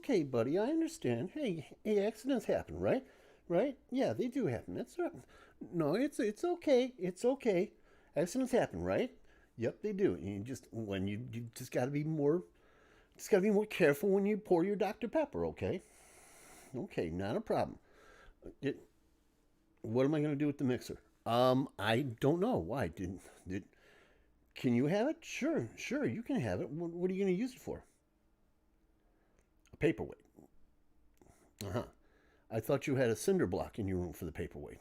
okay, buddy. I understand. Hey, accidents happen, right? Right? Yeah, they do happen. That's right. No, it's okay. It's okay. Accidents happen, right? Yep, they do. You just when you just gotta be more careful when you pour your Dr Pepper. Okay? Okay, not a problem. It, what am I gonna do with the mixer? I don't know. Why did can you have it? Sure, you can have it. What are you gonna use it for? A paperweight. Uh huh. I thought you had a cinder block in your room for the paperweight.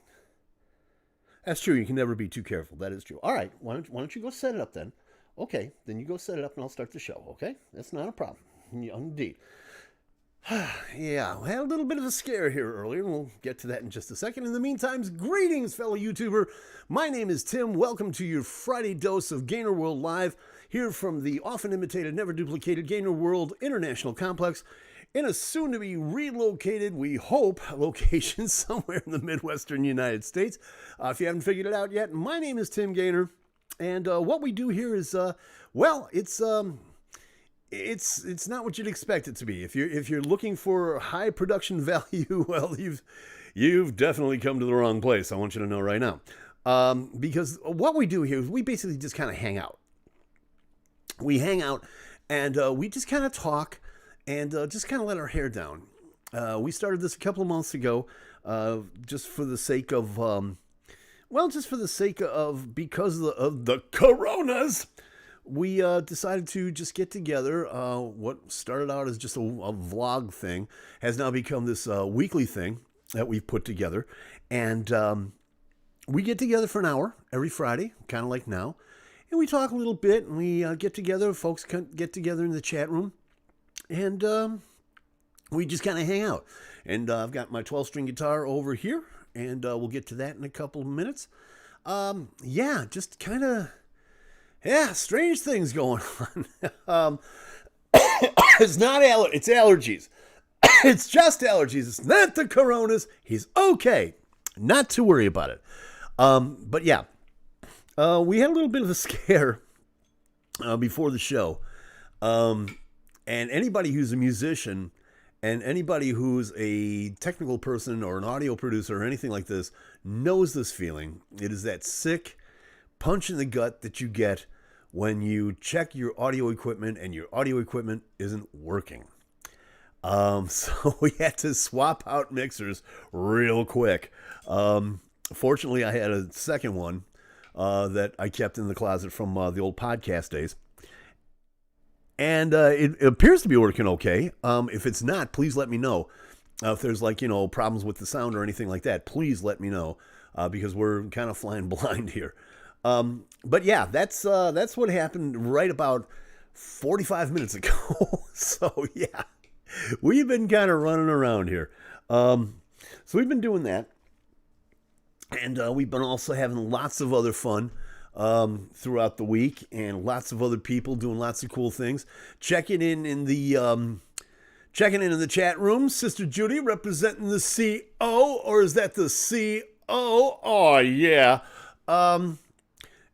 That's true. You can never be too careful. That is true. All right. Why don't you go set it up then? Okay. Then you go set it up and I'll start the show. Okay. That's not a problem. Yeah, indeed. Yeah, we had a little bit of a scare here earlier, and we'll get to that in just a second. In the meantime, greetings, fellow YouTuber. My name is Tim. Welcome to your Friday dose of GainerWorld Live, here from the often imitated, never duplicated GainerWorld International Complex, in a soon-to-be relocated, we hope, location somewhere in the Midwestern United States. If you haven't figured it out yet, my name is Tim Gainer, and what we do here is, it's not what you'd expect it to be. If you're looking for high production value, well, you've definitely come to the wrong place. I want you to know right now, because what we do here is we basically just kind of hang out. We hang out, and we just kind of talk, and just kind of let our hair down. We started this a couple of months ago, just for the sake of, because of the coronas. We decided to just get together. What started out as just a vlog thing has now become this weekly thing that we've put together. And we get together for an hour every Friday, kind of like now. And we talk a little bit, and we get together. Folks get together in the chat room. And we just kind of hang out. And I've got my 12-string guitar over here. And we'll get to that in a couple of minutes. Just kind of... Yeah, strange things going on. It's not it's allergies. It's just allergies. It's not the coronas. He's okay. Not to worry about it. But yeah, we had a little bit of a scare before the show. And anybody who's a musician and anybody who's a technical person or an audio producer or anything like this knows this feeling. It is that sick punch in the gut that you get when you check your audio equipment and your audio equipment isn't working. So we had to swap out mixers real quick. Fortunately, I had a second one that I kept in the closet from the old podcast days. And it appears to be working okay. If it's not, please let me know. If there's problems with the sound or anything like that, please let me know, because we're kind of flying blind here. But yeah, that's what happened right about 45 minutes ago. So yeah, we've been kind of running around here. So we've been doing that. And we've been also having lots of other fun throughout the week, and lots of other people doing lots of cool things. Checking in the chat room, Sister Judy representing the CO, or is that the CO? Oh yeah.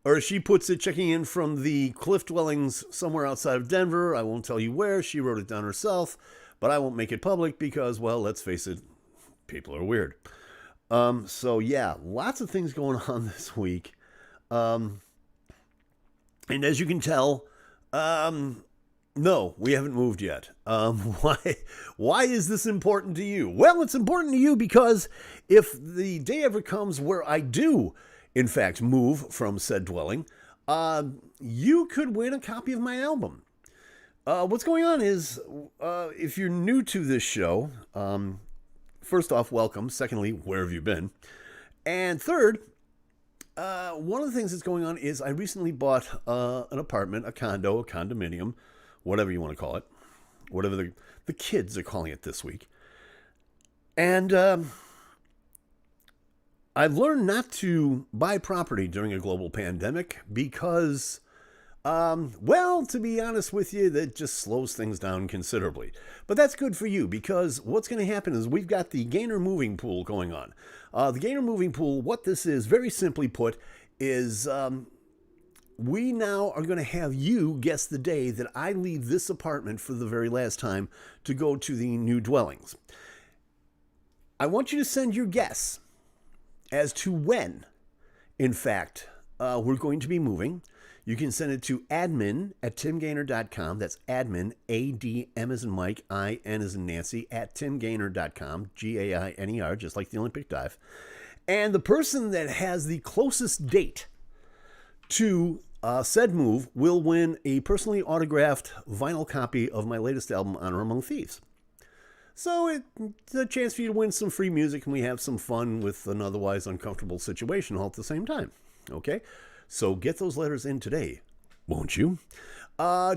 Or as she puts it, checking in from the cliff dwellings somewhere outside of Denver. I won't tell you where. She wrote it down herself, but I won't make it public because, well, let's face it, people are weird. So yeah, lots of things going on this week. And as you can tell, no, we haven't moved yet. Why is this important to you? Well, it's important to you because if the day ever comes where I do, in fact, move from said dwelling, you could win a copy of my album. What's going on is, if you're new to this show, first off, welcome. Secondly, where have you been? And third, one of the things that's going on is I recently bought an apartment, a condo, a condominium, whatever you want to call it, whatever the kids are calling it this week. And I've learned not to buy property during a global pandemic because, to be honest with you, that just slows things down considerably. But that's good for you because what's going to happen is we've got the Gainer moving pool going on. The Gainer moving pool, what this is, very simply put, is we now are going to have you guess the day that I leave this apartment for the very last time to go to the new dwellings. I want you to send your guess as to when, in fact, we're going to be moving. You can send it to admin@timgainer.com. That's admin, A-D-M as in Mike, I-N as in Nancy, at timgainer.com, G-A-I-N-E-R, just like the Olympic dive. And the person that has the closest date to said move will win a personally autographed vinyl copy of my latest album, Honor Among Thieves. So it's a chance for you to win some free music, and we have some fun with an otherwise uncomfortable situation all at the same time. Okay? So get those letters in today, won't you?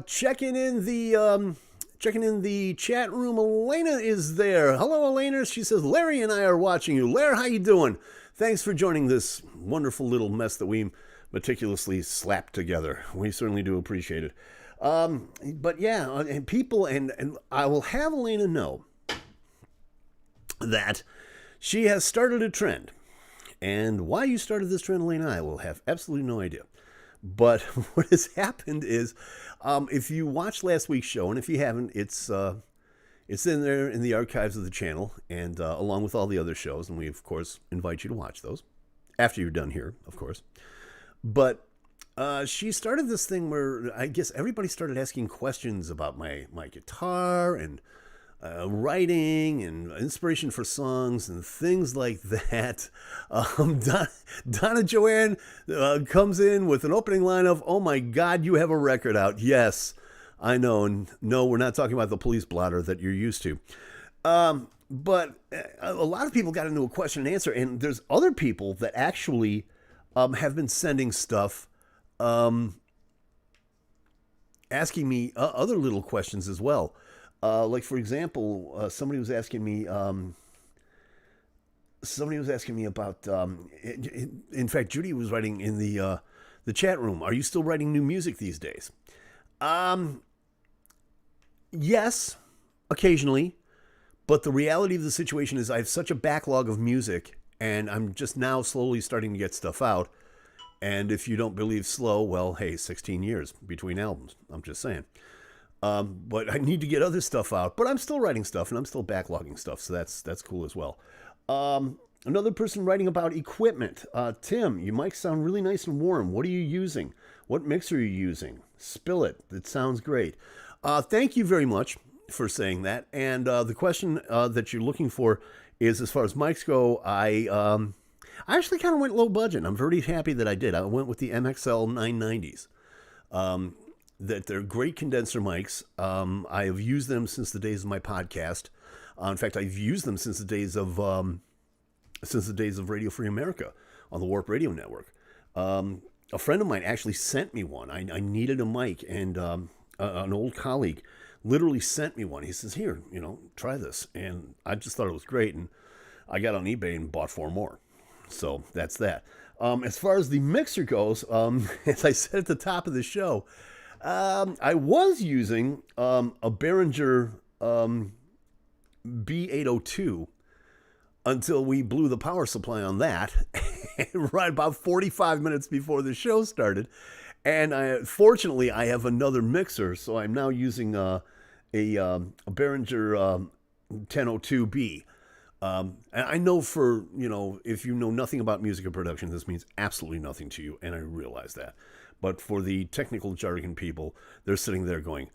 Checking in the chat room. Elena is there. Hello, Elena. She says, Larry and I are watching you. Larry, how you doing? Thanks for joining this wonderful little mess that we meticulously slapped together. We certainly do appreciate it. But yeah, and people, and I will have Elena know that she has started a trend. And why you started this trend, Elena, I will have absolutely no idea. But what has happened is, if you watched last week's show, and if you haven't, it's in there in the archives of the channel, and along with all the other shows, and we, of course, invite you to watch those after you're done here, of course. But she started this thing where I guess everybody started asking questions about my guitar and writing and inspiration for songs and things like that. Donna Joanne comes in with an opening line of, "Oh my God, you have a record out." Yes, I know. And no, we're not talking about the police blotter that you're used to. But a lot of people got into a question and answer, and there's other people that actually have been sending stuff, asking me other little questions as well. Like, for example, somebody was asking me about, in fact, Judy was writing in the chat room, are you still writing new music these days? Yes, occasionally, but the reality of the situation is I have such a backlog of music, and I'm just now slowly starting to get stuff out. And if you don't believe slow, well, hey, 16 years between albums. I'm just saying. But I need to get other stuff out. But I'm still writing stuff, and I'm still backlogging stuff, so that's cool as well. Another person writing about equipment. Tim, your mic sound really nice and warm. What are you using? What mixer are you using? Spill it. It sounds great. Thank you very much for saying that. And the question that you're looking for is, as far as mics go, I actually kind of went low budget. I'm very happy that I did. I went with the MXL 990s. That they're great condenser mics. I have used them since the days of my podcast. In fact, I've used them since the days of Radio Free America on the Warp Radio Network. A friend of mine actually sent me one. I needed a mic, and an old colleague literally sent me one. He says, "Here, try this," and I just thought it was great. And I got on eBay and bought 4 more. So that's that. As far as the mixer goes, as I said at the top of the show, I was using a Behringer B802 until we blew the power supply on that, right about 45 minutes before the show started. And fortunately, I have another mixer, so I'm now using a Behringer 1002B. And I know if you know nothing about music and production, this means absolutely nothing to you, and I realize that. But for the technical jargon people, they're sitting there going,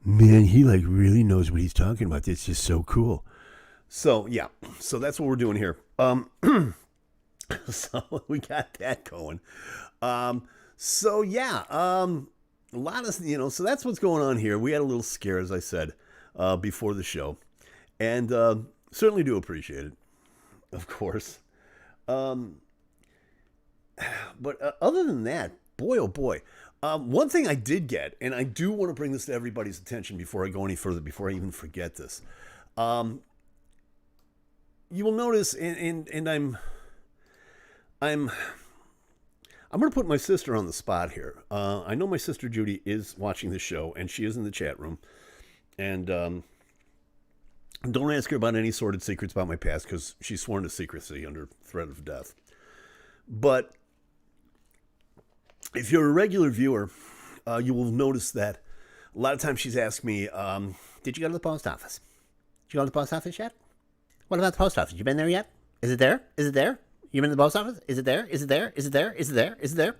"Man, he really knows what he's talking about. It's just so cool." So yeah, so that's what we're doing here. So we got that going. So yeah, a lot of so that's what's going on here. We had a little scare, as I said, before the show, and certainly do appreciate it, of course. But other than that, boy, oh boy. One thing I did get, and I do want to bring this to everybody's attention before I go any further, before I even forget this. You will notice, and I'm going to put my sister on the spot here. I know my sister Judy is watching the show, and she is in the chat room. And don't ask her about any sordid secrets about my past, because she's sworn to secrecy under threat of death. But if you're a regular viewer, you will notice that a lot of times she's asked me, did you go to the post office? Did you go to the post office yet? What about the post office? You been there yet? Is it there? Is it there? You been to the post office? Is it there? Is it there? Is it there? Is it there? Is it there?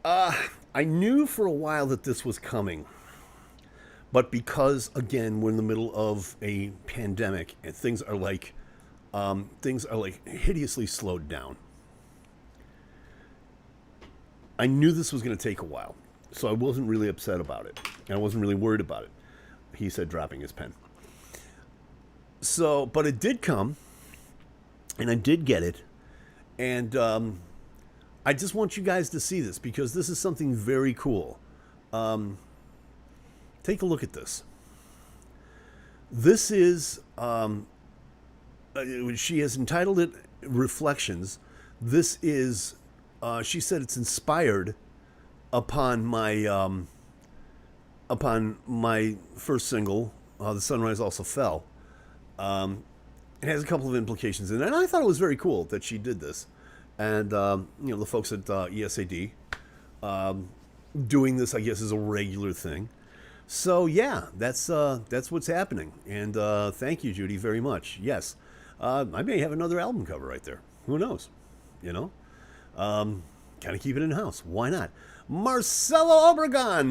I knew for a while that this was coming. But because, again, we're in the middle of a pandemic and things are like hideously slowed down, I knew this was going to take a while. So I wasn't really upset about it. And I wasn't really worried about it. He said, dropping his pen. So, but it did come, and I did get it. And I just want you guys to see this because this is something very cool. Take a look at this. This is, she has entitled it Reflections. This is, she said it's inspired upon my first single, The Sunrise Also Fell. It has a couple of implications in it, and I thought it was very cool that she did this. And, the folks at ESAD doing this, I guess, is a regular thing. So, yeah, that's what's happening. And thank you, Judy, very much. Yes, I may have another album cover right there. Who knows? Kind of keep it in-house. Why not? Marcelo Obregon.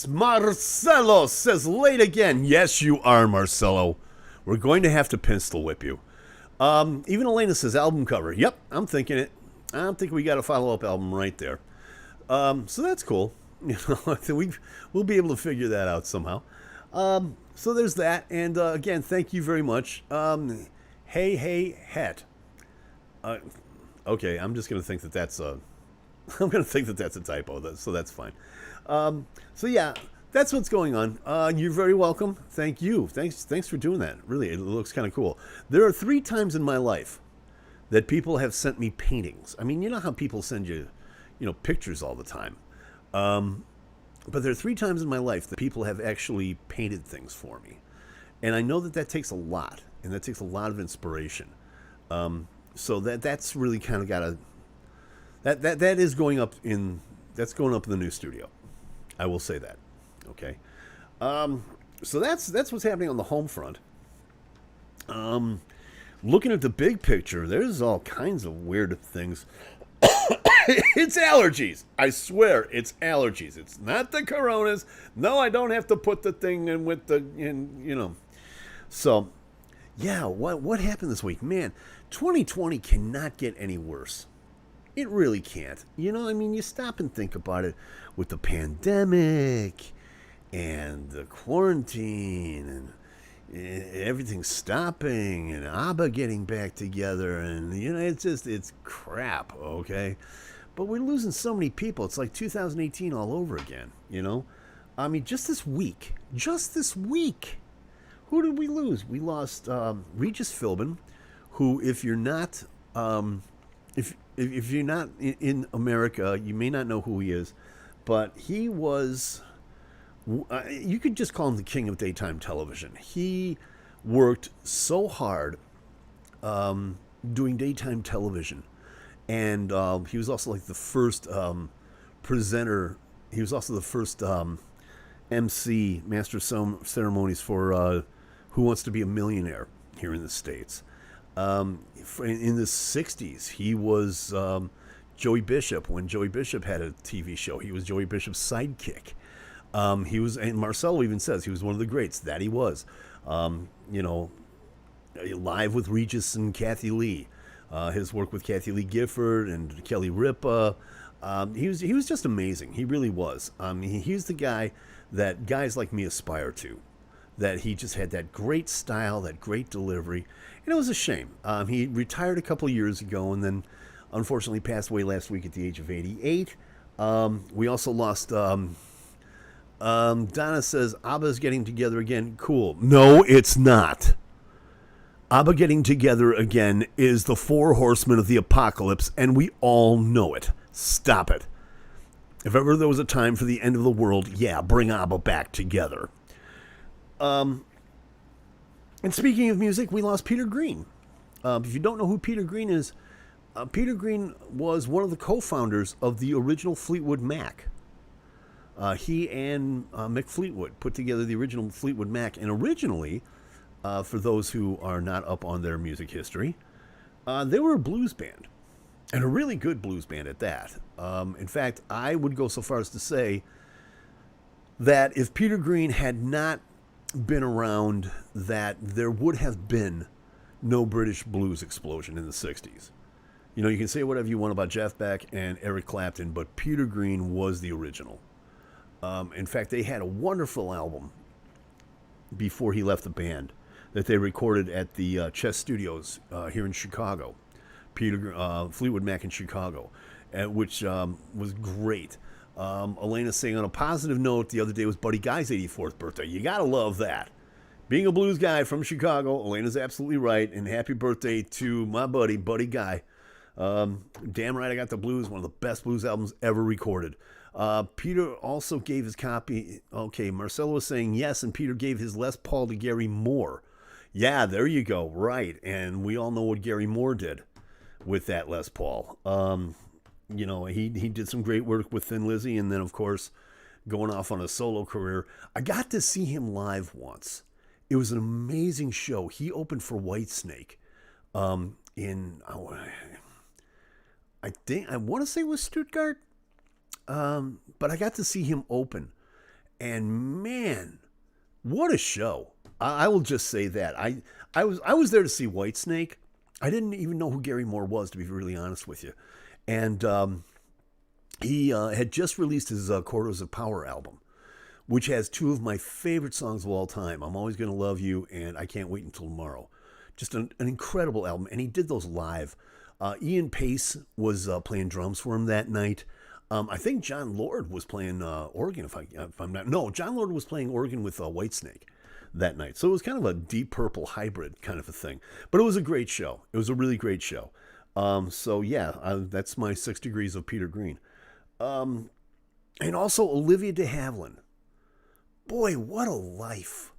Marcelo says, late again. Yes, you are, Marcelo. We're going to have to pistol whip you. Even Elena says, album cover. Yep, I'm thinking it. I'm thinking we got a follow-up album right there. So that's cool. We'll be able to figure that out somehow. So there's that. And again, thank you very much. Hey, het. Okay, I'm just going to think that that's a... I'm going to think that that's a typo, so that's fine. So yeah, that's what's going on. You're very welcome. Thank you. Thanks for doing that. Really, it looks kind of cool. There are 3 times in my life that people have sent me paintings. I mean, you know how people send you, pictures all the time. But there are 3 times in my life that people have actually painted things for me. And I know that takes a lot, and that takes a lot of inspiration. So that's really kind of got a... That is going up in the new studio. I will say that. Okay. So that's what's happening on the home front. Looking at the big picture, there's all kinds of weird things. It's allergies. I swear, it's allergies. It's not the coronas. No, I don't have to put the thing in with the So, yeah, what happened this week? Man, 2020 cannot get any worse. It really can't. You stop and think about it with the pandemic and the quarantine and everything stopping and ABBA getting back together and, it's crap, okay? But we're losing so many people. It's like 2018 all over again, I mean, just this week, who did we lose? We lost Regis Philbin, who, if you're not... If you're not in America, you may not know who he is, but he was, you could just call him the king of daytime television. He worked so hard doing daytime television, and he was also like the first presenter. He was also the first MC, master of ceremonies for Who Wants to Be a Millionaire here in the States. In the 60s, he was Joey Bishop. When Joey Bishop had a TV show, he was Joey Bishop's sidekick. He was, and Marcelo even says he was one of the greats. That he was. Live with Regis and Kathy Lee. His work with Kathy Lee Gifford and Kelly Ripa. He was just amazing. He really was. He's the guy that guys like me aspire to. That he just had that great style, that great delivery. And it was a shame. He retired a couple of years ago and then unfortunately passed away last week at the age of 88. We also lost... Donna says, ABBA's getting together again. Cool. No, it's not. ABBA getting together again is the 4 horsemen of the apocalypse, and we all know it. Stop it. If ever there was a time for the end of the world, yeah, bring ABBA back together. And speaking of music, we lost Peter Green. If you don't know who Peter Green is, Peter Green was one of the co-founders of the original Fleetwood Mac. He and Mick Fleetwood put together the original Fleetwood Mac, and originally, for those who are not up on their music history, they were a blues band, and a really good blues band at that. In fact, I would go so far as to say that if Peter Green had not been around, that there would have been no British blues explosion in the 60s. You know, you can say whatever you want about Jeff Beck and Eric Clapton, but Peter Green was the original. In fact, they had a wonderful album before he left the band that they recorded at the Chess Studios here in Chicago. Fleetwood Mac in Chicago, which was great. Elena saying on a positive note, the other day was Buddy Guy's 84th birthday. You gotta love that. Being a blues guy from Chicago, Elena's absolutely right, and happy birthday to my buddy, Buddy Guy. Damn right I Got the Blues, one of the best blues albums ever recorded. Peter also gave his copy. Okay, Marcelo was saying yes, and Peter gave his Les Paul to Gary Moore. Yeah, there you go, right. And we all know what Gary Moore did with that Les Paul. You know, he did some great work with Thin Lizzy, and then, of course, going off on a solo career. I got to see him live once. It was an amazing show. He opened for Whitesnake in, I want to say it was Stuttgart, but I got to see him open. And, man, what a show. I will just say that. I was there to see Whitesnake. I didn't even know who Gary Moore was, to be really honest with you. And he had just released his Corridors of Power album, which has two of my favorite songs of all time, I'm Always Gonna Love You and I Can't Wait Until Tomorrow. Just an incredible album, and he did those live. Ian Pace was playing drums for him that night. I think John Lord was playing organ, if I'm not... No, John Lord was playing organ with Whitesnake that night. So it was kind of a Deep Purple hybrid kind of a thing. But it was a great show. It was a really great show. So yeah, that's my 6 degrees of Peter Green. And also Olivia de Havilland. Boy, what a life.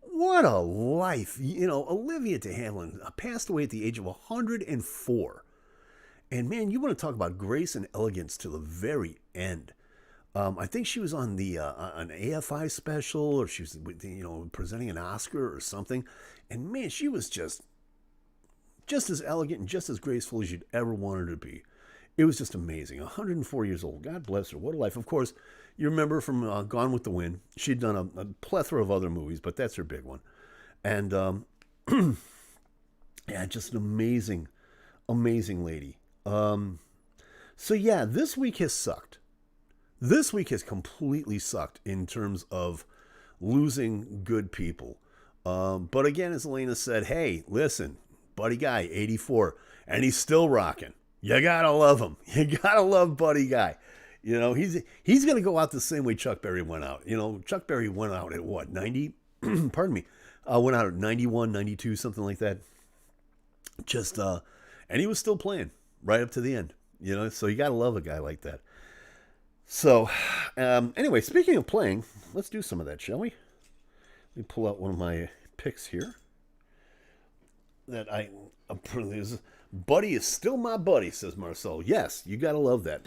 What a life. You know, Olivia de Havilland passed away at the age of 104. And man, you want to talk about grace and elegance to the very end. I think she was on the an AFI special, or she was, you know, presenting an Oscar or something. And man, she was just as elegant and just as graceful as you'd ever want her to be. It was just amazing. 104 years old. God bless her. What a life. Of course, you remember from Gone with the Wind. She'd done a plethora of other movies, but that's her big one. And yeah, just an amazing, amazing lady. So yeah, this week has sucked. This week has completely sucked in terms of losing good people. But again, as Elena said, hey, listen, Buddy Guy, 84, and he's still rocking. You gotta love him. You gotta love Buddy Guy. You know, he's going to go out the same way Chuck Berry went out. You know, Chuck Berry went out at what, 90? Pardon me. Went out at 91, 92, something like that. Just, and he was still playing right up to the end. You know, so you got to love a guy like that. So, anyway, speaking of playing, let's do some of that, shall we? Let me pull out one of my picks here. That Buddy is still my buddy, says Marcel. Yes, you got to love that.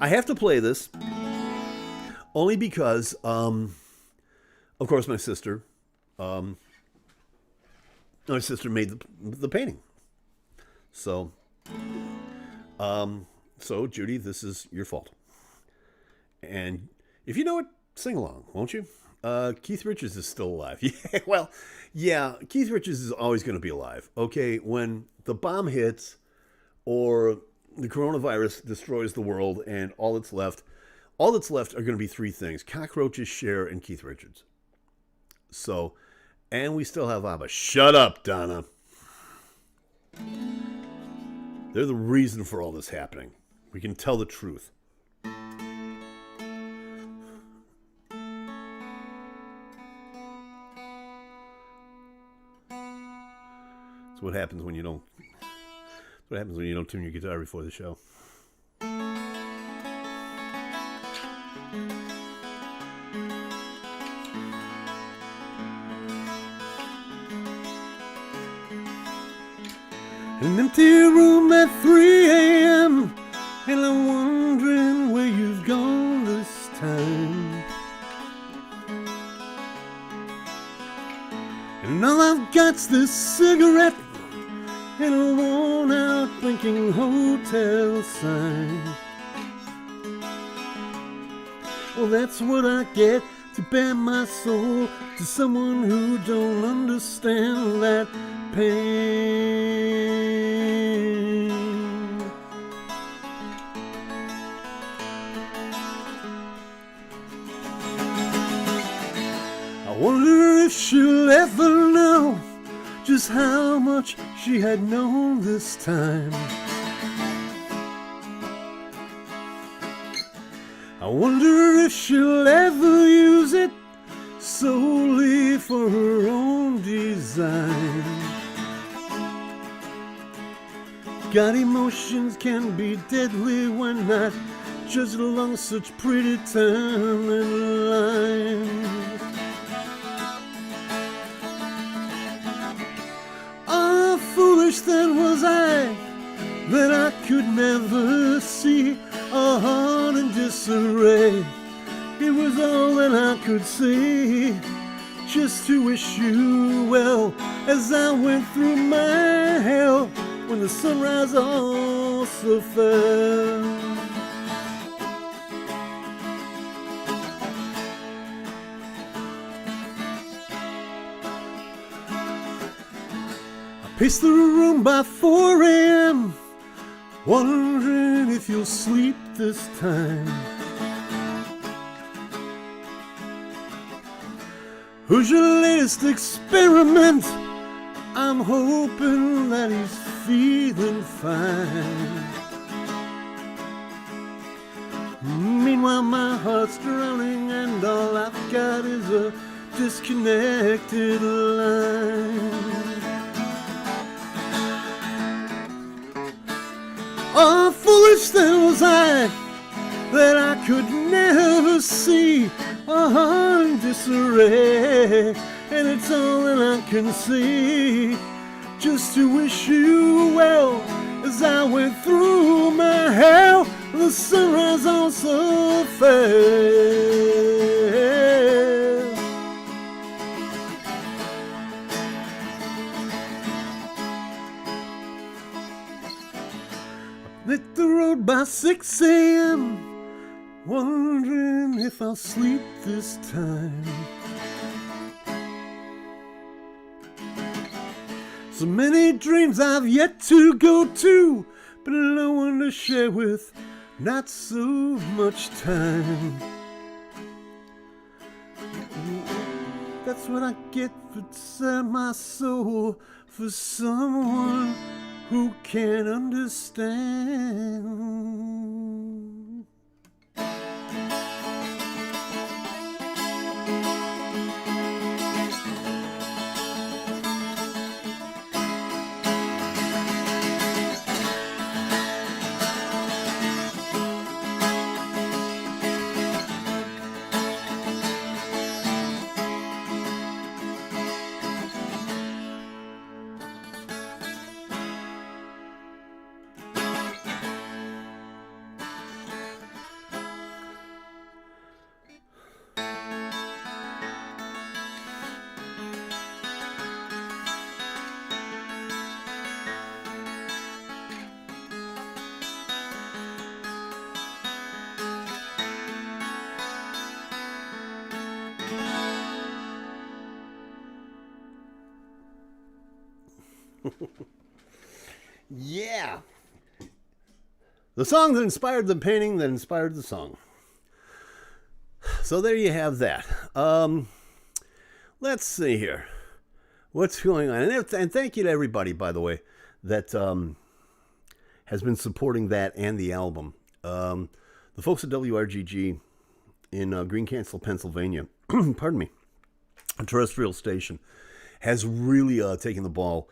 I have to play this only because, of course, my sister made the painting. So, Judy, this is your fault. And if you know it, sing along, won't you? Keith Richards is still alive. Yeah, well, yeah, Keith Richards is always going to be alive. Okay, when the bomb hits or the coronavirus destroys the world and all that's left are going to be three things: cockroaches, Cher, and Keith Richards. So, and we still have ABBA. Shut up, Donna. They're the reason for all this happening. We can tell the truth. That's what happens when you don't. What happens when you don't tune your guitar before the show. An empty room at 3 a.m. and I'm wondering where you've gone this time. And all I've got's this cigarette and a worn out blinking hotel sign. Well, that's what I get to bare my soul to someone who don't understand that pain. I wonder if she'll ever know just how much she had known this time. I wonder if she'll ever use it solely for her own design. God, emotions can be deadly when not judged along such pretty timelines. Oh, foolish then was I, that I could never see a heart in disarray. It was all that I could say, just to wish you well as I went through my hell when the sunrise also fell. I paced the room by 4 a.m. wondering if you'll sleep this time. Who's your latest experiment? I'm hoping that he's feeling fine. Meanwhile, my heart's drowning and all I've got is a disconnected line. Oh, foolish then was I, that I could never see a heart in disarray. And it's all that I can see, just to wish you well as I went through my hell. The sunrise also fell. Hit the road by 6 a.m. wondering if I'll sleep this time. So many dreams I've yet to go to, but no one to share with, not so much time. That's what I get for selling my soul for someone who can't understand. Yeah. The song that inspired the painting that inspired the song. So there you have that. Let's see here. What's going on? And thank you to everybody, by the way, that has been supporting that and the album. The folks at WRGG in Greencastle, Pennsylvania, pardon me, a terrestrial station, has really taken the ball.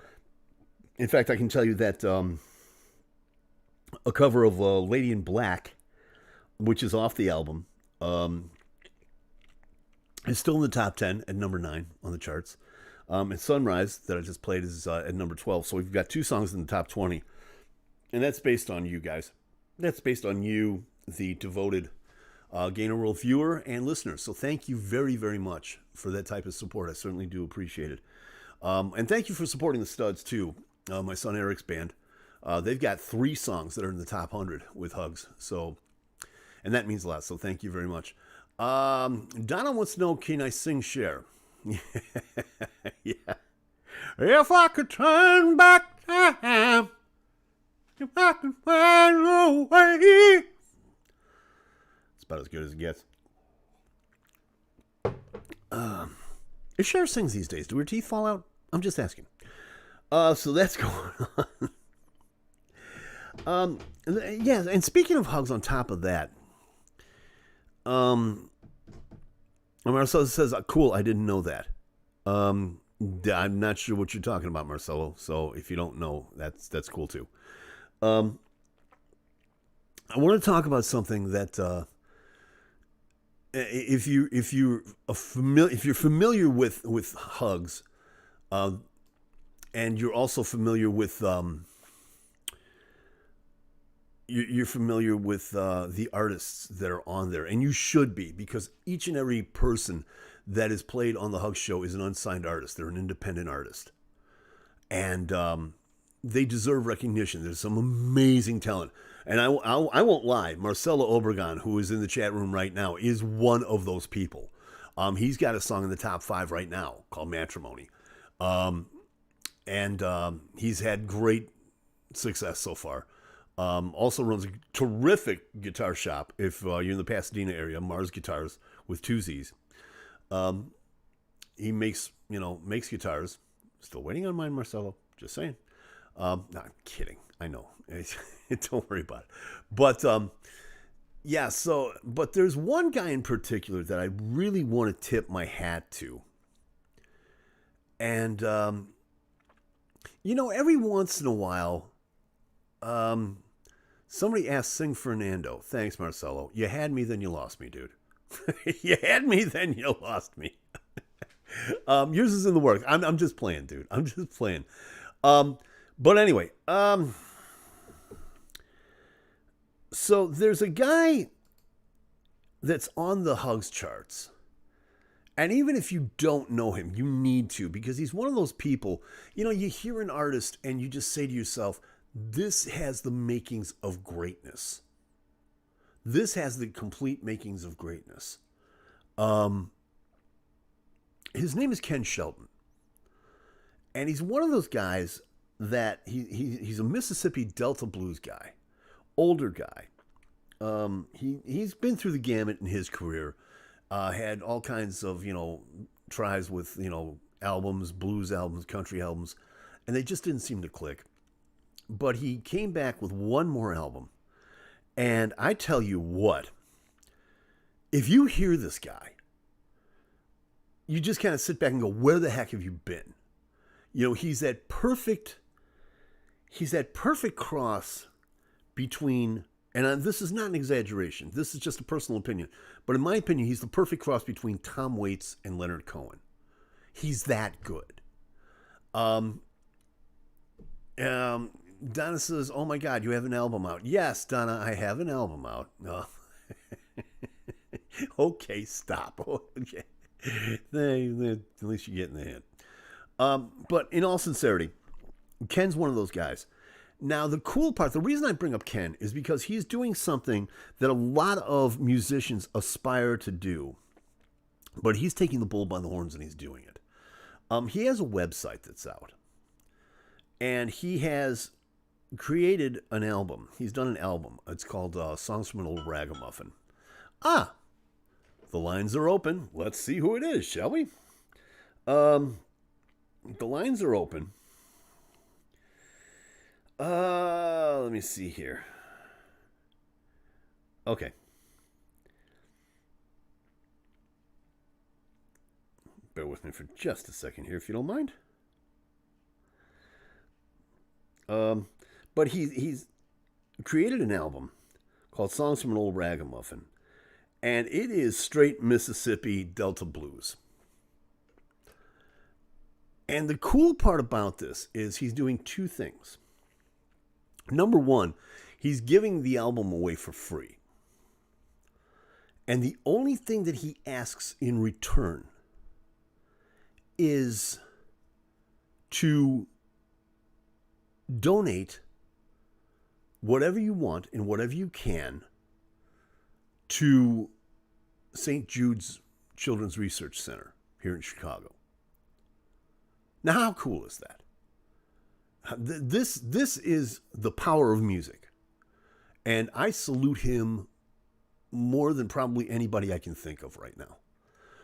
In fact, I can tell you that a cover of Lady in Black, which is off the album, is still in the top 10 at number 9 on the charts. And Sunrise, that I just played, is at number 12. So we've got 2 songs in the top 20. And that's based on you guys. That's based on you, the devoted GainerWorld viewer and listener. So thank you very, very much for that type of support. I certainly do appreciate it. And thank you for supporting the Studs, too. My son Eric's band. They've got 3 songs that are in the top 100 with hugs. So, and that means a lot. So thank you very much. Donna wants to know, can I sing Cher? Yeah. If I could turn back time, if I could find a way. It's about as good as it gets. If Cher sings these days, do her teeth fall out? I'm just asking. So that's going on. Yeah, and speaking of hugs on top of that, Marcelo says, cool, I didn't know that. I'm not sure what you're talking about, Marcelo, so if you don't know, that's cool too. I want to talk about something that if you're familiar with hugs, and you're also familiar with you're familiar with the artists that are on there, and you should be, because each and every person that is played on the Hug Show is an unsigned artist. They're an independent artist, and they deserve recognition. There's some amazing talent, and I won't lie. Marcelo Obregon, who is in the chat room right now, is one of those people. He's got a song in the top 5 right now called Matrimony, and he's had great success so far. Also runs a terrific guitar shop if you're in the Pasadena area, Mars Guitars with 2 Z's. He makes guitars. Still waiting on mine, Marcelo. Just saying. No, I'm kidding. I know. Don't worry about it. But yeah, but there's one guy in particular that I really want to tip my hat to. And every once in a while, somebody asked, sing Fernando. Thanks, Marcelo. You had me, then you lost me, dude. You had me, then you lost me. Yours is in the works. I'm just playing, dude. I'm just playing. But anyway, so there's a guy that's on the Hugs charts. And even if you don't know him, you need to, because he's one of those people, you hear an artist and you just say to yourself, this has the makings of greatness. This has the complete makings of greatness. His name is Ken Shelton. And he's one of those guys that he's a Mississippi Delta blues guy. Older guy. He's been through the gamut in his career. Had all kinds of, tries with, albums, blues albums, country albums. And they just didn't seem to click. But he came back with one more album. And I tell you what, if you hear this guy, you just kind of sit back and go, where the heck have you been? He's that perfect cross between, and this is not an exaggeration, this is just a personal opinion, but in my opinion, he's the perfect cross between Tom Waits and Leonard Cohen. He's that good. Donna says, oh my God, you have an album out. Yes, Donna, I have an album out. Oh. Okay, stop. Okay. At least you're getting the hint. But in all sincerity, Ken's one of those guys. Now, the cool part, the reason I bring up Ken is because he's doing something that a lot of musicians aspire to do. But he's taking the bull by the horns and he's doing it. He has a website that's out. And he has created an album. He's done an album. It's called Songs from an Old Ragamuffin. The lines are open. Let's see who it is, shall we? The lines are open. Let me see here. Okay. Bear with me for just a second here, if you don't mind. But he's created an album called Songs from an Old Ragamuffin. And it is straight Mississippi Delta blues. And the cool part about this is he's doing two things. Number one, he's giving the album away for free. And the only thing that he asks in return is to donate whatever you want and whatever you can to St. Jude's Children's Research Center here in Chicago. Now, how cool is that? This is the power of music. And I salute him more than probably anybody I can think of right now.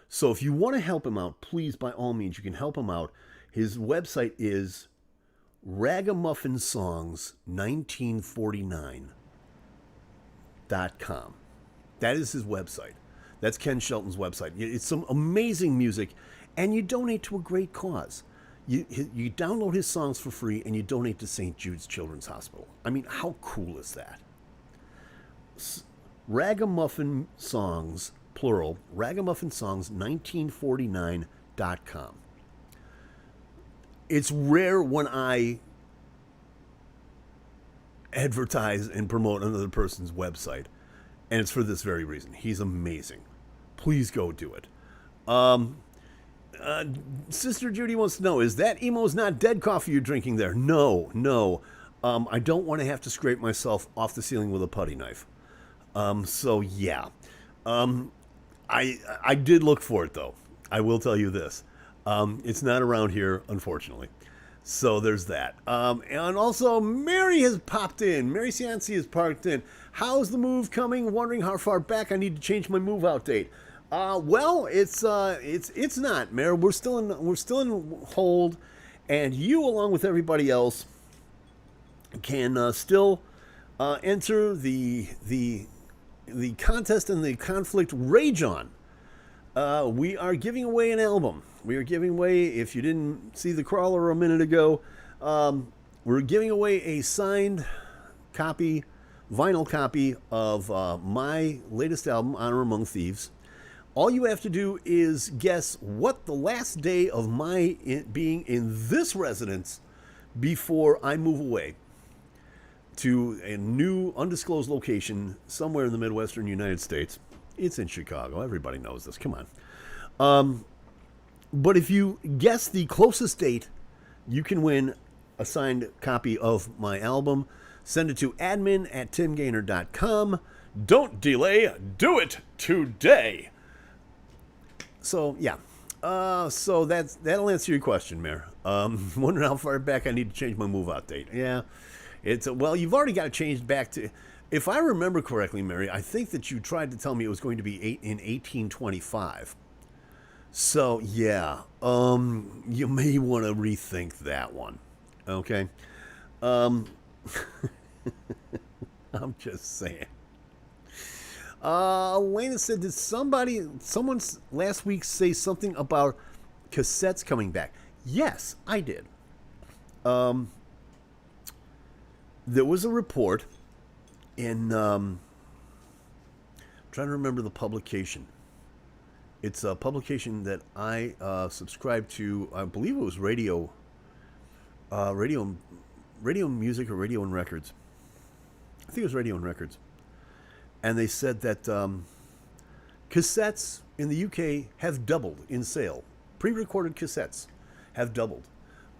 So if you want to help him out, please, by all means, you can help him out. His website is ragamuffin1949.com. That is his website. That's Ken Shelton's website. It's some amazing music, and you donate to a great cause. You download his songs for free, and you donate to St. Jude's Children's Hospital. I mean, how cool is that? Ragamuffin Songs, plural, ragamuffin1949.com. It's rare when I advertise and promote another person's website, and it's for this very reason. He's amazing. Please go do it. Sister Judy wants to know, is that Emo's Not Dead coffee you're drinking there? No. I don't want to have to scrape myself off the ceiling with a putty knife. So yeah. I did look for it, though. I will tell you this. It's not around here, unfortunately. So there's that. And also, Mary has popped in. Mary Cianci has parked in. How's the move coming? Wondering how far back I need to change my move out date. Well, it's not, Mary. We're still in hold, and you, along with everybody else, can still enter the contest and the conflict rage on. We are giving away an album. We are giving away, if you didn't see the crawler a minute ago, we're giving away a signed copy, vinyl copy of my latest album, Honor Among Thieves. All you have to do is guess what the last day of my being in this residence before I move away to a new undisclosed location somewhere in the Midwestern United States. It's in Chicago. Everybody knows this. Come on. But if you guess the closest date, you can win a signed copy of my album. Send it to admin@timgainer.com. Don't delay. Do it today. So, yeah. So that'll answer your question, Mayor. Wondering how far back I need to change my move-out date. Yeah. Well, you've already got to change back to... If I remember correctly, Mary, I think that you tried to tell me it was going to be in 1825. So, yeah, you may want to rethink that one, okay? I'm just saying. Elena said, did someone last week say something about cassettes coming back? Yes, I did. There was a report in, I'm trying to remember the publication. It's a publication that I subscribe to. I believe it was Radio Music or Radio and Records. I think it was Radio and Records. And they said that cassettes in the UK have doubled in sale. Pre-recorded cassettes have doubled.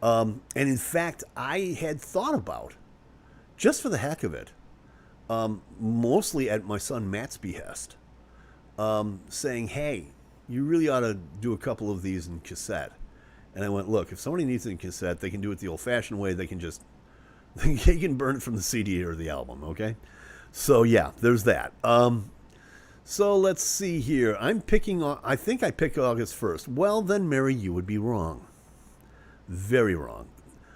And in fact, I had thought about, just for the heck of it, mostly at my son Matt's behest, saying, hey, you really ought to do a couple of these in cassette. And I went, look, if somebody needs it in cassette, they can do it the old-fashioned way. They can burn it from the CD or the album, okay? So, yeah, there's that. So let's see here. I think I picked August 1st. Well, then, Mary, you would be wrong. Very wrong.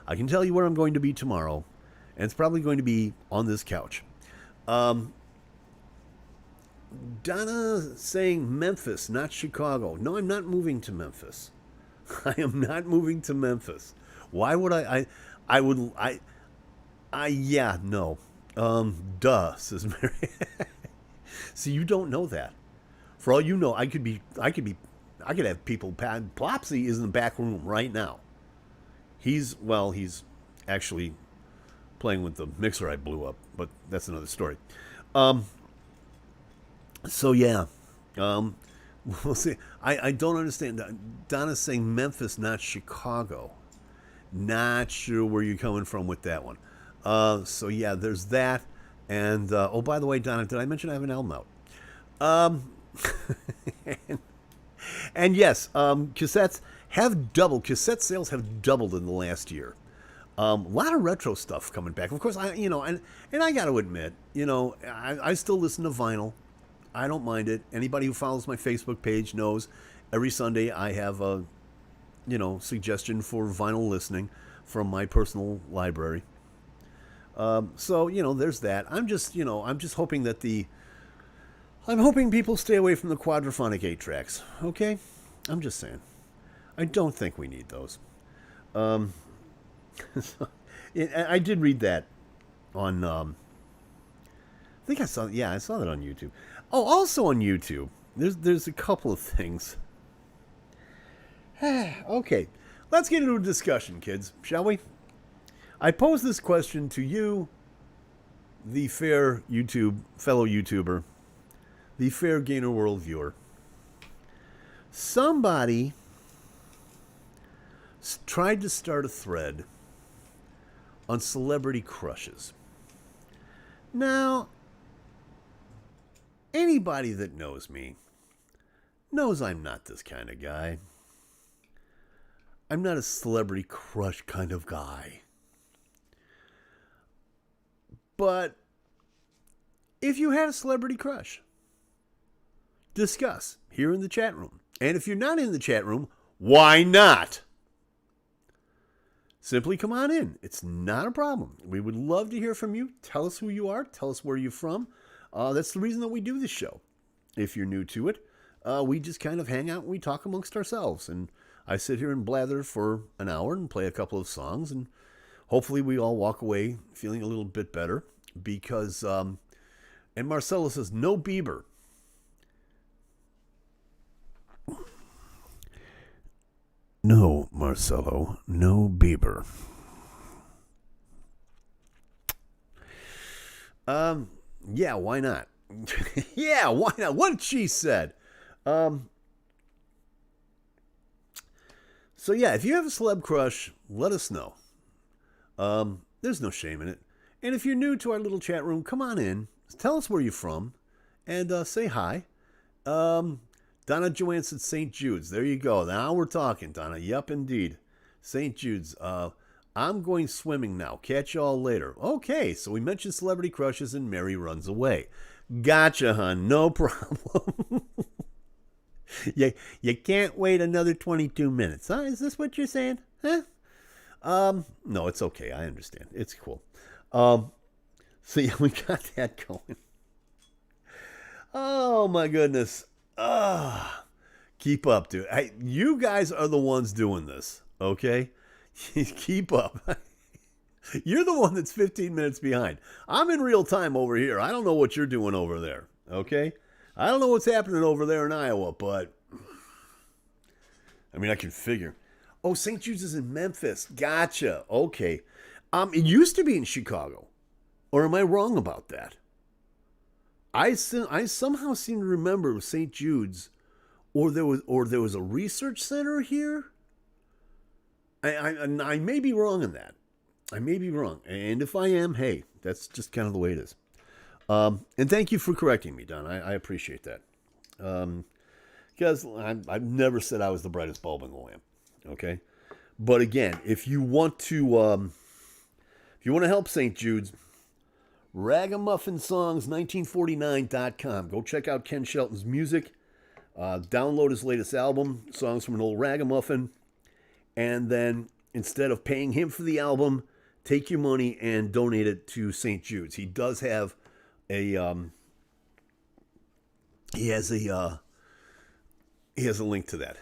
I can tell you where I'm going to be tomorrow, and it's probably going to be on this couch. Donna saying Memphis, not Chicago. No, I'm not moving to Memphis. I am not moving to Memphis. Why would yeah, no. Duh, says Mary. See, you don't know that. For all you know, I could have people, Plopsy is in the back room right now. He's actually playing with the mixer I blew up, but that's another story. Um, so yeah, um, we'll see. I don't understand. Donna's saying Memphis, not Chicago. Not sure where you're coming from with that one. So yeah, there's that. And oh, by the way, Donna, did I mention I have an album out? Um, and, and yes, cassettes have doubled. Cassette sales have doubled in the last year. A lot of retro stuff coming back. Of course, and I got to admit, I still listen to vinyl. I don't mind it. Anybody who follows my Facebook page knows every Sunday I have a, suggestion for vinyl listening from my personal library. So there's that. I'm just hoping that I'm hoping people stay away from the quadraphonic 8 tracks. Okay, I'm just saying. I don't think we need those. Um, I did read that on. I think I saw that on YouTube. Oh, also on YouTube, there's a couple of things. Okay, let's get into a discussion, kids, shall we? I pose this question to you, the fair fellow YouTuber, the fair GainerWorld viewer. Somebody tried to start a thread on celebrity crushes. Now, anybody that knows me knows I'm not this kind of guy. I'm not a celebrity crush kind of guy. But if you had a celebrity crush, discuss here in the chat room. And if you're not in the chat room, why not? Simply come on in. It's not a problem. We would love to hear from you. Tell us who you are. Tell us where you're from. That's the reason that we do this show. If you're new to it, we just kind of hang out and we talk amongst ourselves. And I sit here and blather for an hour and play a couple of songs. And hopefully we all walk away feeling a little bit better. Because, and Marcelo says, no Bieber. No, Marcelo, no Bieber. Yeah, why not? Yeah, why not? What she said. So yeah, if you have a celeb crush, let us know. There's no shame in it. And if you're new to our little chat room, come on in. Tell us where you're from, and say hi. Donna Joanne said St. Jude's. There you go. Now we're talking, Donna. Yep, indeed. St. Jude's. I'm going swimming now. Catch y'all later. Okay, so we mentioned celebrity crushes and Mary runs away. Gotcha, hon. No problem. You can't wait another 22 minutes, huh? Is this what you're saying? Huh? No, it's okay. I understand. It's cool. So yeah, we got that going. Oh my goodness. Keep up, dude. Hey, you guys are the ones doing this, okay? Keep up. You're the one that's 15 minutes behind. I'm in real time over here. I don't know what you're doing over there, okay? I don't know what's happening over there in Iowa, but I mean, I can figure. Oh, St. Jude's is in Memphis. Gotcha. Okay. It used to be in Chicago. Or am I wrong about that? I somehow seem to remember St. Jude's, or there was a research center here. I may be wrong in that. I may be wrong, and if I am, hey, that's just kind of the way it is. And thank you for correcting me, Don. I appreciate that. Because I've never said I was the brightest bulb in the lamp. Okay, but again, if you want to help St. Jude's, Ragamuffin1949.com. Go check out Ken Shelton's music. Download his latest album, Songs from an Old Ragamuffin. And then, instead of paying him for the album, take your money and donate it to St. Jude's. He does have he has a link to that.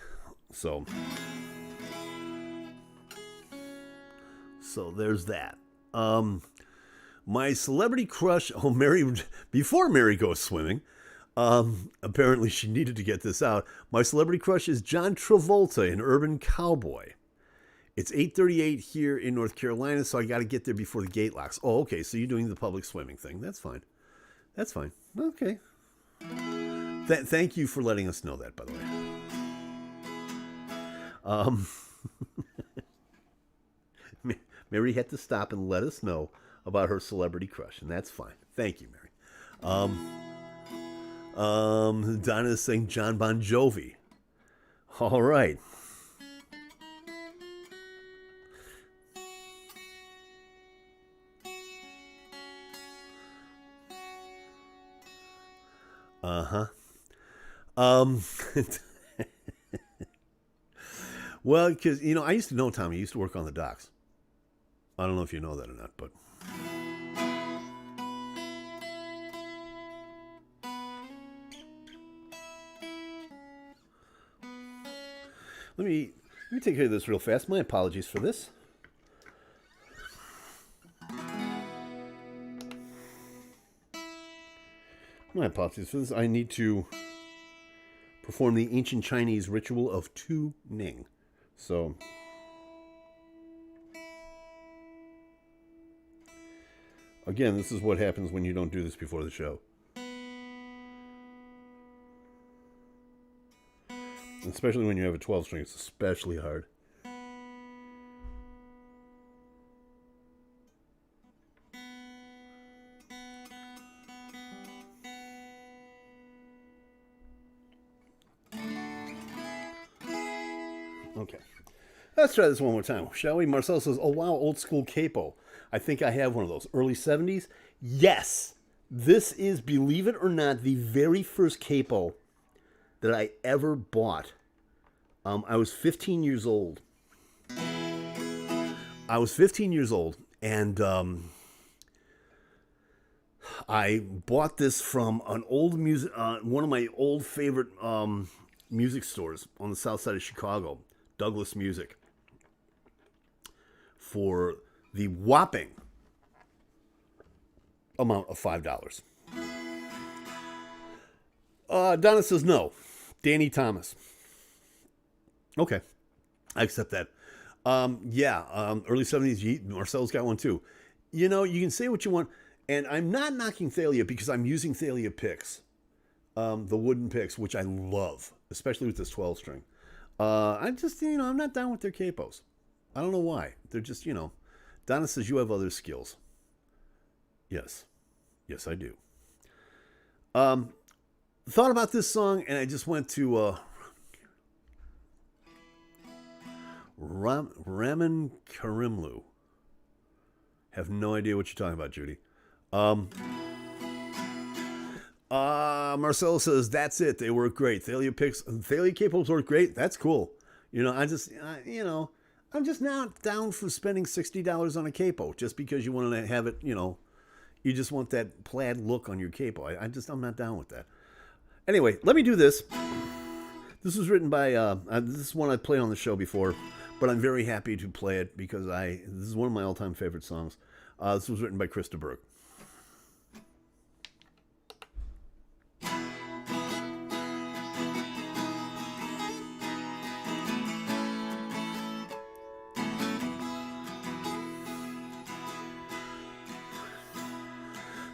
So there's that. My celebrity crush, before Mary goes swimming, apparently she needed to get this out. My celebrity crush is John Travolta in Urban Cowboy. It's 8:38 here in North Carolina, so I got to get there before the gate locks. Oh, okay. So you're doing the public swimming thing. That's fine. That's fine. Okay. Thank you for letting us know that, by the way. Mary had to stop and let us know about her celebrity crush, and that's fine. Thank you, Mary. Donna is saying John Bon Jovi. All right. Uh-huh. Well, because, I used to know Tommy. He used to work on the docks. I don't know if you know that or not, but... Let me take care of this real fast. My apologies for this. My apologies for this. I need to perform the ancient Chinese ritual of Tu Ning. So, again, this is what happens when you don't do this before the show. Especially when you have a 12 string, it's especially hard. Okay. Let's try this one more time, shall we? Marcel says, oh wow, old school capo. I think I have one of those. Early 70s? Yes! This is, believe it or not, the very first capo that I ever bought. I was 15 years old. And I bought this from an old one of my old favorite music stores on the south side of Chicago, Douglas Music, for the whopping amount of $5. Donna says no. Danny Thomas. Okay, I accept that. Early 70s, Marcel's got one too. You can say what you want, and I'm not knocking Thalia because I'm using Thalia picks, the wooden picks, which I love, especially with this 12 string. I'm just, I'm not down with their capos. I don't know why. They're just, Donna says you have other skills. Yes, I do. Thought about this song, and I just went to Raman Karimlu. Have no idea what you're talking about, Judy. Marcelo says that's it. They work great. Thalia capos work great. That's cool. I'm just not down for spending $60 on a capo just because you want to have it. You just want that plaid look on your capo. I'm not down with that. Anyway, let me do this. This was written by this is one I played on the show before, but I'm very happy to play it because this is one of my all-time favorite songs. This was written by Krista Berg.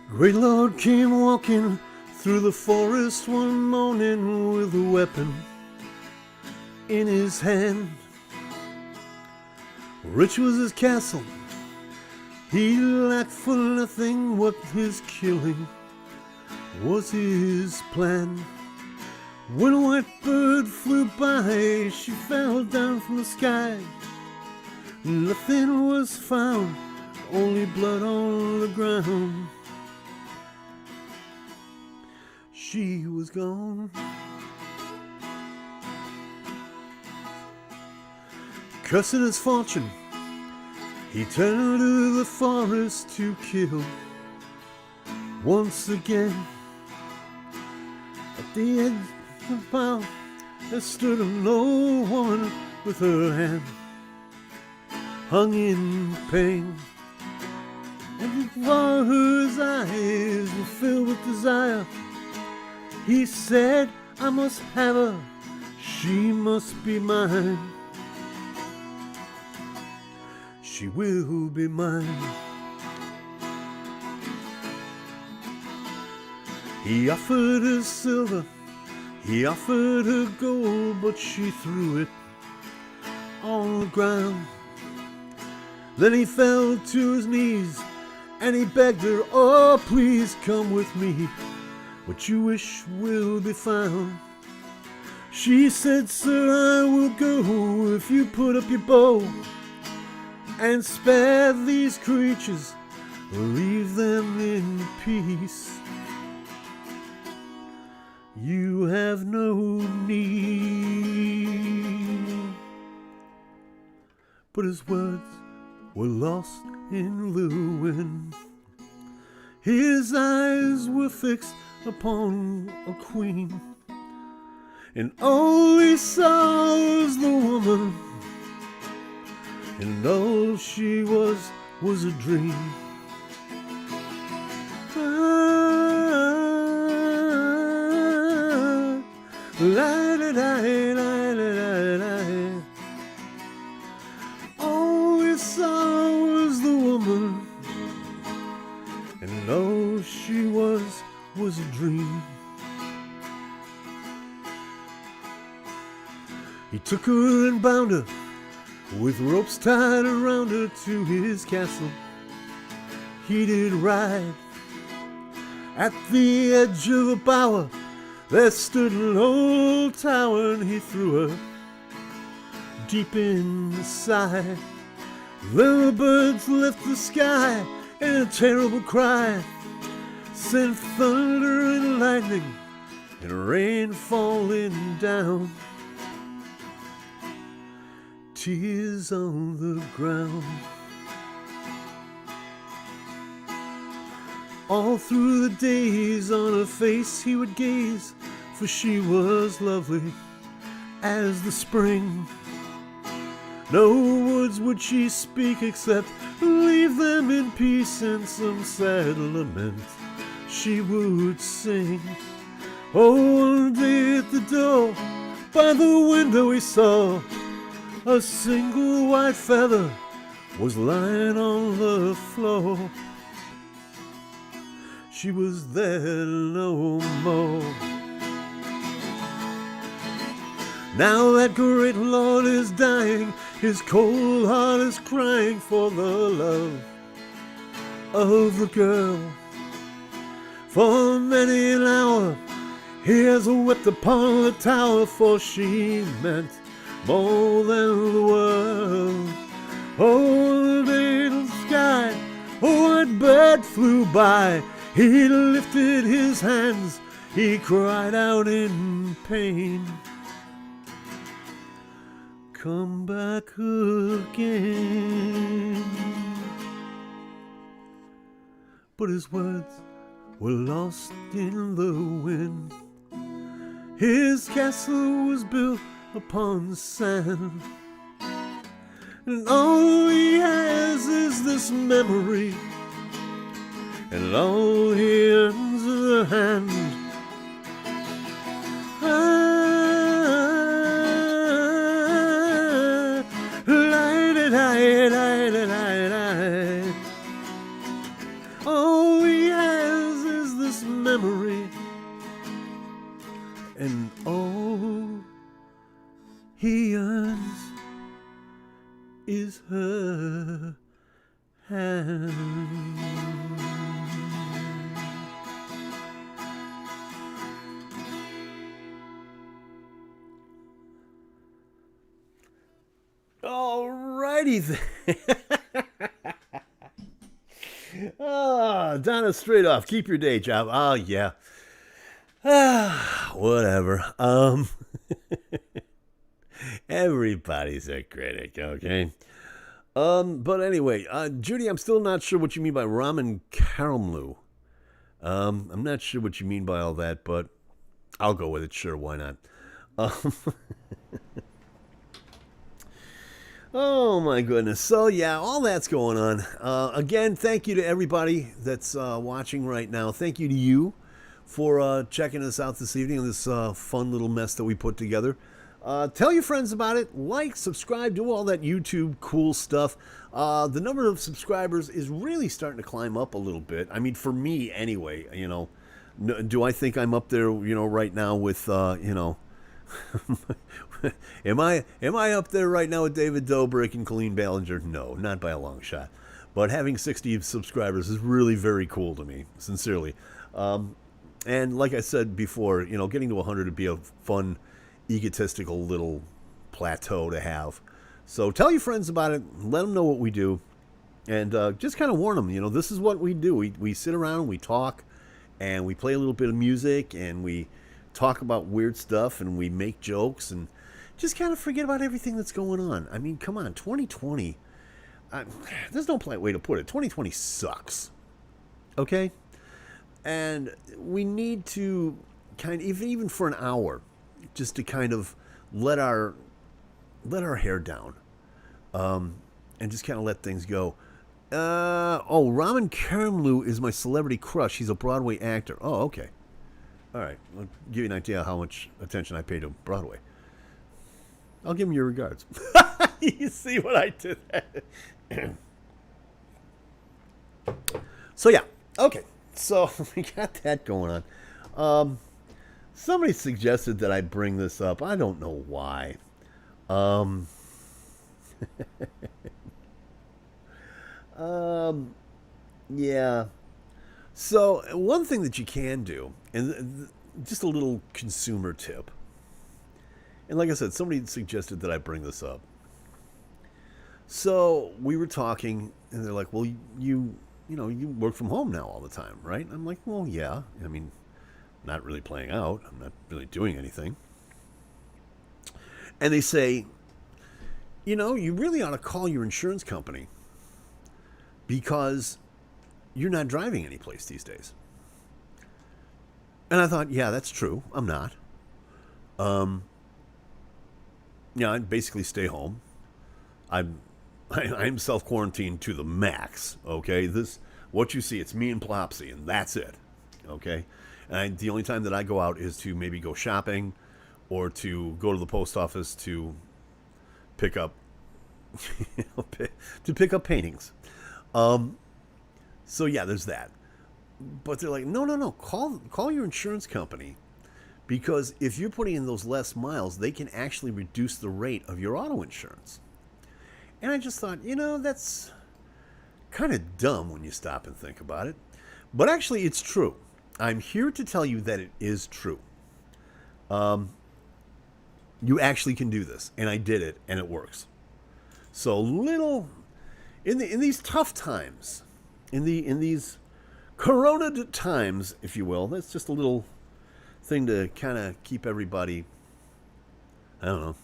Great Lord came walking through the forest one morning with a weapon in his hand. Rich was his castle, he lacked for nothing. What his killing was his plan. When a white bird flew by, she fell down from the sky. Nothing was found, only blood on the ground. She was gone. Cursing his fortune, he turned to the forest to kill. Once again, at the edge of the path, there stood an old woman with her hand hung in pain. And before her eyes were filled with desire, he said, I must have her, she must be mine. she will be mine. He offered her silver, he offered her gold, but she threw it on the ground. Then he fell to his knees and he begged her, oh, please come with me. What you wish will be found. She said, sir, I will go if you put up your bow and spare these creatures, leave them in peace. You have no need. But his words were lost in the wind. His eyes were fixed upon a queen, and all he saw was the woman, and all she was a dream. All he saw was the woman, and all she was a dream. He took her and bound her with ropes tied around her to his castle. He did ride. At the edge of a bower there stood an old tower, and he threw her deep inside. Then the birds left the sky, and a terrible cry sent thunder and lightning and rain falling down. Tears on the ground. All through the days on her face he would gaze, for she was lovely as the spring. No words would she speak except leave them in peace, and some sad lament she would sing. Oh, one day at the door by the window he saw a single white feather was lying on the floor. She was there no more. Now that great lord is dying, his cold heart is crying for the love of the girl. For many an hour he has wept upon the tower, for she meant more than the world. Oh, the day in the sky, a white bird flew by. He lifted his hands, he cried out in pain, come back again. But his words were lost in the wind. His castle was built upon sand, and all he has is this memory, and all he earns is a hand. All he has is this memory, and all he earns is her hand. Alrighty then. Donna, straight off. Keep your day job. Oh, yeah. Whatever. Everybody's a critic, okay? But anyway, Judy, I'm still not sure what you mean by ramen caramelu. I'm not sure what you mean by all that, but I'll go with it. Sure, why not? Oh my goodness. So yeah, all that's going on. Again, thank you to everybody that's watching right now. Thank you to you for checking us out this evening on this fun little mess that we put together. Tell your friends about it. Like, subscribe, do all that YouTube cool stuff. The number of subscribers is really starting to climb up a little bit. I mean, for me anyway, you know. Do I think I'm up there, you know, right now with, you know, am I up there right now with David Dobrik and Colleen Ballinger? No, not by a long shot. But having 60 subscribers is really very cool to me, sincerely. And like I said before, you know, getting to 100 would be a fun, egotistical little plateau to have. So tell your friends about it. Let them know what we do. And just kind of warn them, you know, this is what we do. We sit around, we talk, and we play a little bit of music, and we talk about weird stuff, and we make jokes, and just kind of forget about everything that's going on. I mean, come on, 2020... there's no polite way to put it. 2020 sucks. Okay? And we need to kind of, even for an hour, just to kind of let our hair down. And just kind of let things go. Raman Karimloo is my celebrity crush. He's a Broadway actor. Oh, okay. All right. I'll give you an idea how much attention I pay to Broadway. I'll give him your regards. You see what I did there? So, yeah. Okay. So, we got that going on. Somebody suggested that I bring this up. I don't know why. Yeah. So, one thing that you can do, and just a little consumer tip. And like I said, somebody suggested that I bring this up. So we were talking, and they're like, well, you work from home now all the time, right? I'm like, well, yeah. I mean, not really playing out. I'm not really doing anything. And they say, you know, you really ought to call your insurance company because you're not driving any place these days. And I thought, yeah, that's true. I'm not. Yeah, I basically stay home. I'm self-quarantined to the max, okay? What you see, it's me and Plopsy, and that's it, okay? And the only time that I go out is to maybe go shopping or to go to the post office to pick up, pick up paintings. So, yeah, there's that. But they're like, no, call your insurance company. Because if you're putting in those less miles, they can actually reduce the rate of your auto insurance. And I just thought, you know, that's kind of dumb when you stop and think about it. But actually, it's true. I'm here to tell you that it is true. You actually can do this. And I did it, and it works. So in these tough times, in these corona times, if you will, that's just a little thing to kind of keep everybody, I don't know.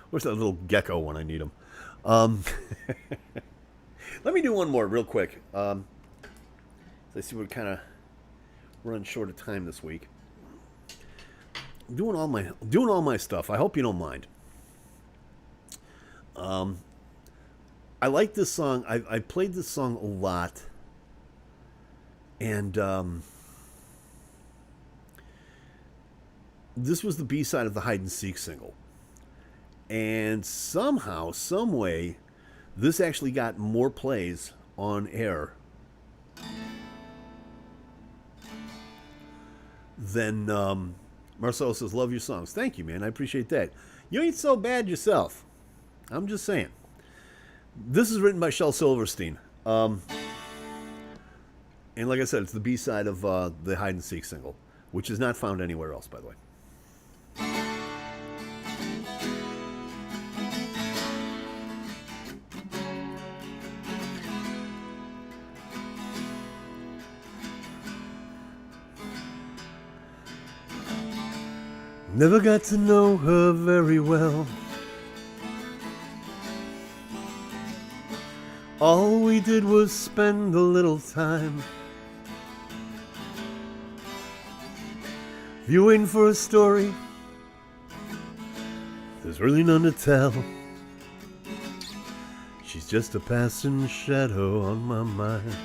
Where's that little gecko when I need him? Let me do one more real quick. Let's see, we're kind of running short of time this week. Doing all my stuff. I hope you don't mind. I like this song. I played this song a lot, and this was the B-side of the Hide and Seek single. And somehow, some way, this actually got more plays on air than Marcelo says, love your songs. Thank you, man. I appreciate that. You ain't so bad yourself. I'm just saying. This is written by Shel Silverstein. And like I said, it's the B-side of the Hide and Seek single, which is not found anywhere else, by the way. Never got to know her very well. All we did was spend a little time viewing for a story. There's really none to tell. She's just a passing shadow on my mind.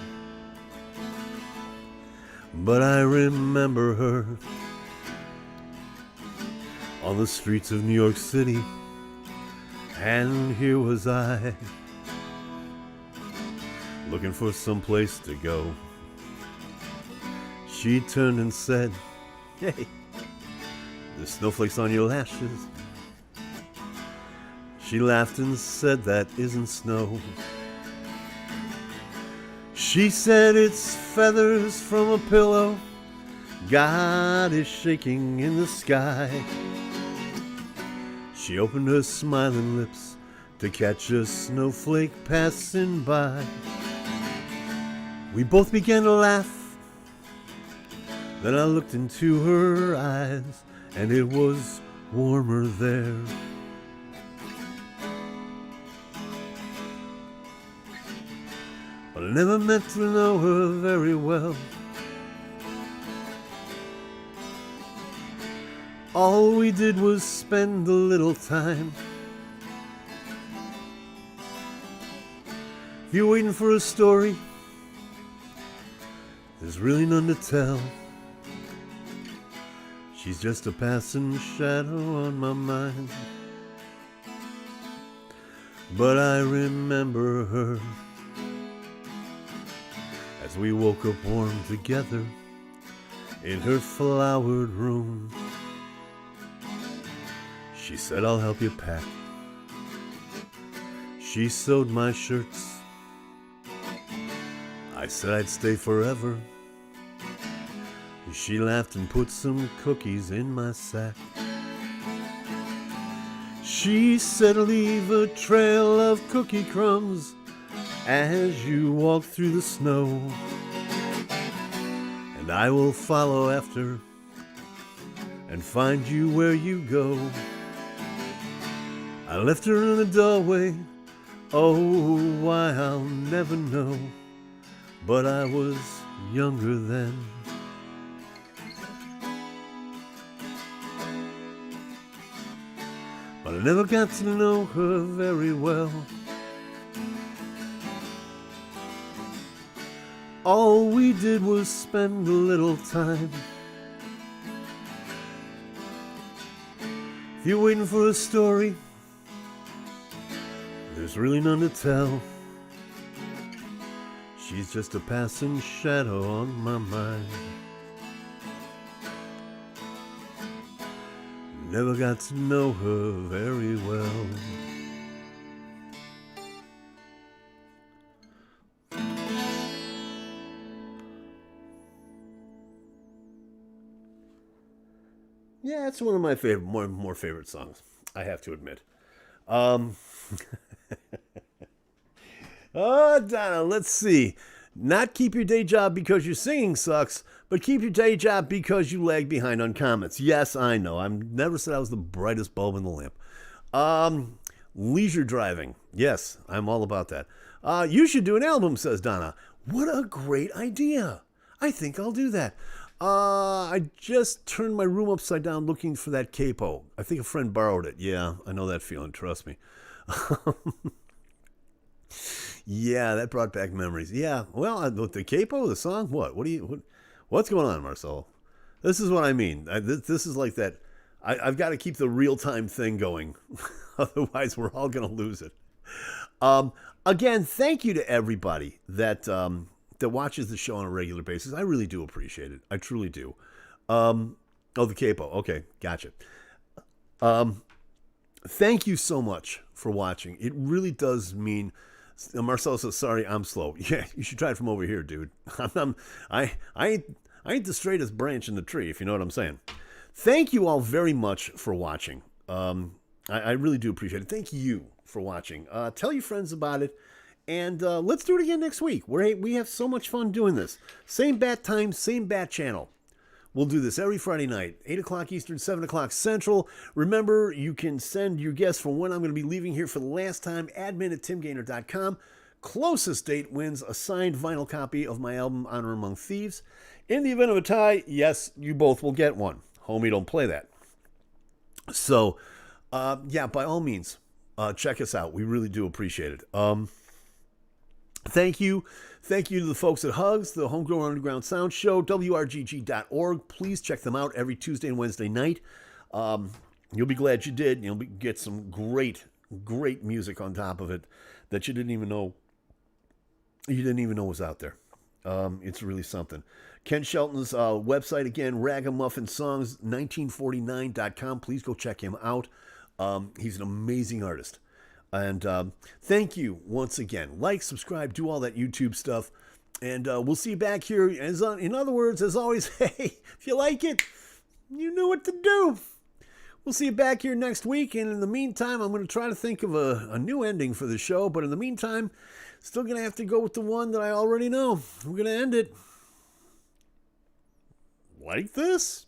But I remember her on the streets of New York City. And here was I, looking for some place to go. She turned and said, "Hey, there's snowflakes on your lashes." She laughed and said, "That isn't snow." She said, "It's feathers from a pillow God is shaking in the sky." She opened her smiling lips to catch a snowflake passing by. We both began to laugh. Then I looked into her eyes, and it was warmer there. But I never meant to know her very well. All we did was spend a little time. If you're waiting for a story, there's really none to tell. She's just a passing shadow on my mind. But I remember her as we woke up warm together in her flowered room. She said, "I'll help you pack." She sewed my shirts. I said I'd stay forever. She laughed and put some cookies in my sack. She said, "Leave a trail of cookie crumbs as you walk through the snow, and I will follow after and find you where you go." I left her in the doorway. Oh, why I'll never know. But I was younger then. But I never got to know her very well. All we did was spend a little time. If you're waiting for a story, there's really none to tell. She's just a passing shadow on my mind. Never got to know her very well. Yeah, it's one of my favorite, more favorite songs, I have to admit. Oh, Donna, let's see. Not keep your day job because your singing sucks, but keep your day job because you lag behind on comments. Yes, I know. I never said I was the brightest bulb in the lamp. Leisure driving. Yes, I'm all about that. You should do an album, says Donna. What a great idea. I think I'll do that. I just turned my room upside down looking for that capo. I think a friend borrowed it. Yeah, I know that feeling. Trust me. Yeah, that brought back memories. Yeah, well, the capo, the song, what's going on, Marcelo? This is what I mean. This is like that. I've got to keep the real-time thing going. Otherwise, we're all going to lose it. Again, thank you to everybody that watches the show on a regular basis. I really do appreciate it. I truly do. The capo. Okay, gotcha. Thank you so much for watching. It really does mean. Marcelo says, "Sorry, I'm slow." Yeah, you should try it from over here, dude. I ain't the straightest branch in the tree, if you know what I'm saying. Thank you all very much for watching. I really do appreciate it. Thank you for watching. Tell your friends about it, and let's do it again next week. We have so much fun doing this. Same bat time, same bat channel. We'll do this every Friday night, 8 o'clock Eastern, 7 o'clock Central. Remember, you can send your guess for when I'm going to be leaving here for the last time, admin@timgainer.com. Closest date wins a signed vinyl copy of my album, Honor Among Thieves. In the event of a tie, yes, you both will get one. Homie, don't play that. So, yeah, by all means, check us out. We really do appreciate it. Thank you. Thank you to the folks at Hugs, the Homegrown Underground Sound Show, WRGG.org. Please check them out every Tuesday and Wednesday night. You'll be glad you did. You'll get some great, great music on top of it that you didn't even know was out there. It's really something. Ken Shelton's website again, ragamuffinsongs1949.com. Please go check him out. He's an amazing artist. And thank you once again. Like, subscribe, do all that YouTube stuff. And we'll see you back here. In other words, as always, hey, if you like it, you know what to do. We'll see you back here next week. And in the meantime, I'm going to try to think of a new ending for the show. But in the meantime, still going to have to go with the one that I already know. We're going to end it like this.